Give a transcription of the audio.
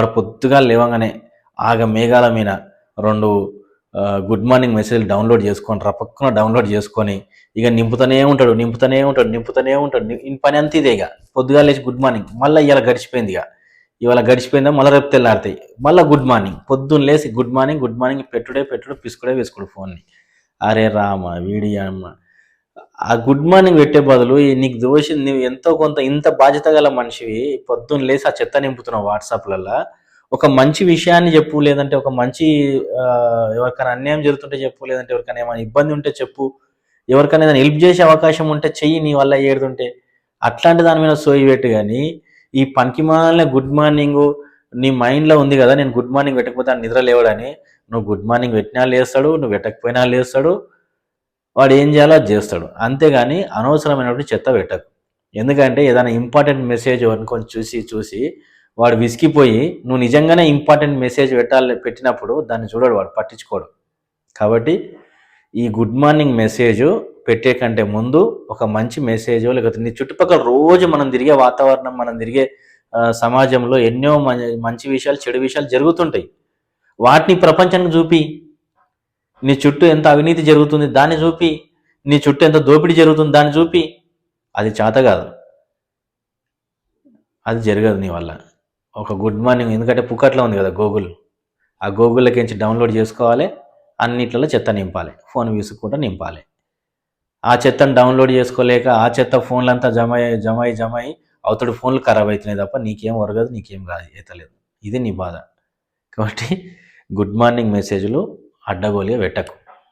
వాడు పొద్దుగా లేవగానే ఆగ మేఘాల మీద 2 గుడ్ మార్నింగ్ మెసేజ్లు డౌన్లోడ్ చేసుకొని రపక్కున డౌన్లోడ్ చేసుకొని ఇక నింపుతూనే ఉంటాడు ఈ పని అంతా ఇదే. ఇక పొద్దుగా లేచి గుడ్ మార్నింగ్, మళ్ళీ ఇవాళ గడిచిపోయింది, ఇవాళ గడిచిపోయిందా మళ్ళీ రేపు తెల్లారుతాయి, మళ్ళీ గుడ్ మార్నింగ్, పొద్దున్న లేచి గుడ్ మార్నింగ్ పెట్టుడు పిసుకుడే వేసుకుడు ఫోన్ని. అరే రామ వీడి అమ్మ, ఆ గుడ్ మార్నింగ్ పెట్టే బదులు నీకు దోషింది, నువ్వు ఎంతో కొంత ఇంత బాధ్యత గల మనిషివి, పొద్దున్న లేచి ఆ చెత్త నింపుతున్నావు వాట్సాప్లలో, ఒక మంచి విషయాన్ని చెప్పు, లేదంటే ఒక మంచి ఎవరికైనా అన్యాయం జరుగుతుంటే చెప్పు, లేదంటే ఎవరికైనా ఏమైనా ఇబ్బంది ఉంటే చెప్పు, ఎవరికైనా ఏదైనా హెల్ప్ చేసే అవకాశం ఉంటే చెయ్యి, నీ వల్ల ఏడుతుంటే. అట్లాంటి దాని మీద సోయి పెట్టు. కానీ ఈ పనికిమాలిన గుడ్ మార్నింగ్ నీ మైండ్లో ఉంది కదా, నేను గుడ్ మార్నింగ్ పెట్టకపోతే నిద్ర లేవడని, నువ్వు గుడ్ మార్నింగ్ పెట్టినా లేస్తాడు, నువ్వు పెట్టకపోయినా లేస్తాడు, వాడు ఏం చేయాలో అది చేస్తాడు. అంతేగాని అనవసరమైనటువంటి చెత్త పెట్టకు. ఎందుకంటే ఏదైనా ఇంపార్టెంట్ మెసేజ్ అనుకొని చూసి వాడు విసిగిపోయి నువ్వు నిజంగానే ఇంపార్టెంట్ మెసేజ్ పెట్టినప్పుడు దాన్ని చూడడు, వాడు పట్టించుకోడు. కాబట్టి ఈ గుడ్ మార్నింగ్ మెసేజ్ పెట్టే కంటే ముందు ఒక మంచి మెసేజ్, లేకపోతే నీ చుట్టుపక్కల రోజు మనం తిరిగే వాతావరణం, మనం తిరిగే సమాజంలో ఎన్నో మంచి విషయాలు, చెడు విషయాలు జరుగుతుంటాయి. వాటిని ప్రపంచానికి చూపి, నీ చుట్టూ ఎంత అవినీతి జరుగుతుంది దాన్ని చూపి, నీ చుట్టూ ఎంత దోపిడీ జరుగుతుంది దాన్ని చూపి. అది చేత కాదు, అది జరగదు నీ వల్ల. ఒక గుడ్ మార్నింగ్, ఎందుకంటే పుక్కట్లో ఉంది కదా గూగుల్, ఆ గూగుల్లోకించి డౌన్లోడ్ చేసుకోవాలి, అన్నిట్లలో చెత్త నింపాలి, ఫోన్ విసుక్కుంటూ నింపాలి. ఆ చెత్తను డౌన్లోడ్ చేసుకోలేక ఆ చెత్త ఫోన్లంతా జమ అయ్యి అవతడు ఫోన్లు ఖరాబ్ అవుతున్నాయి తప్ప నీకేం ఒరగదు, నీకేం కాదు అవుతలేదు. ఇది నీ బాధ. కాబట్టి గుడ్ మార్నింగ్ మెసేజ్లు అడ్డగోలుగా పెట్టకు.